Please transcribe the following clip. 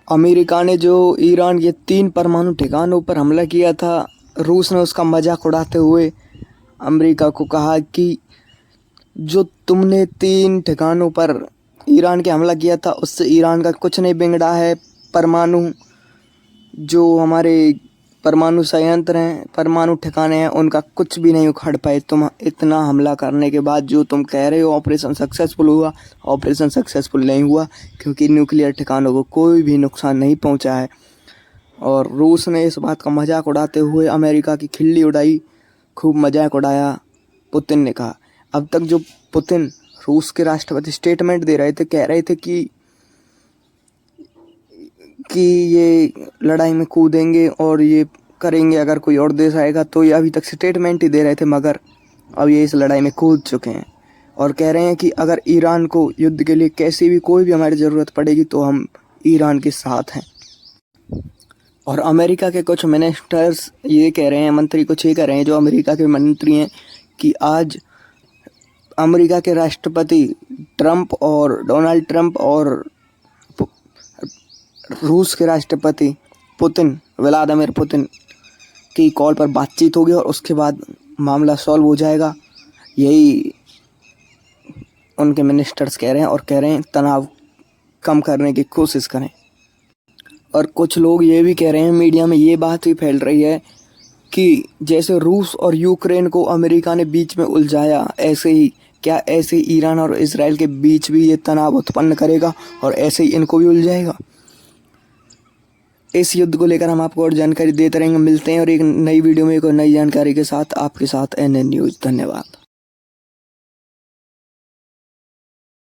America ने जो Iran के 3 परमाणु ठिकानों पर हमला किया था, रूस ने उसका मजाक उड़ाते हुए अमेरिका को कहा कि जो तुमने 3 ठिकानों पर ईरान के हमला किया था उससे ईरान का कुछ नहीं बिगड़ा है। परमाणु जो हमारे परमाणु संयंत्र हैं, परमाणु ठिकाने हैं, उनका कुछ भी नहीं उखाड़ पाए। तुम इतना हमला करने के बाद जो तुम कह रहे हो ऑपरेशन सक्सेसफुल हुआ, ऑपरेशन सक्सेसफुल नहीं हुआ, क्योंकि न्यूक्लियर ठिकानों को कोई भी नुकसान नहीं पहुंचा है। और रूस ने इस बात का मजाक उड़ाते हुए अमेरिका की खिल्ली उड़ाई, खूब मजाक उड़ाया। पुतिन ने कहा, अब तक जो पुतिन रूस के राष्ट्रपति स्टेटमेंट दे रहे थे, कह रहे थे कि ये लड़ाई में कूदेंगे और ये करेंगे, अगर कोई और देश आएगा तो ये अभी तक स्टेटमेंट ही दे रहे थे, मगर अब ये इस लड़ाई में कूद चुके हैं और कह रहे हैं कि अगर ईरान को युद्ध के लिए कैसी भी कोई भी हमारी ज़रूरत पड़ेगी तो हम ईरान के साथ हैं। और अमेरिका के कुछ मिनिस्टर्स ये कह रहे हैं, मंत्री कुछ ये कह रहे हैं, जो अमेरिका के मंत्री हैं, कि आज अमेरिका के राष्ट्रपति ट्रंप और डोनाल्ड ट्रंप और रूस के राष्ट्रपति व्लादिमीर पुतिन की कॉल पर बातचीत होगी और उसके बाद मामला सॉल्व हो जाएगा। यही उनके मिनिस्टर्स कह रहे हैं और कह रहे हैं तनाव कम करने की कोशिश करें। और कुछ लोग ये भी कह रहे हैं, मीडिया में ये बात भी फैल रही है कि जैसे रूस और यूक्रेन को अमेरिका ने बीच में उलझाया, ऐसे ही ईरान और इजराइल के बीच भी ये तनाव उत्पन्न करेगा और ऐसे ही इनको भी उलझाएगा। इस युद्ध को लेकर हम आपको और जानकारी देते रहेंगे। मिलते हैं और एक नई वीडियो में एक और नई जानकारी के साथ आपके साथ NN न्यूज़। धन्यवाद।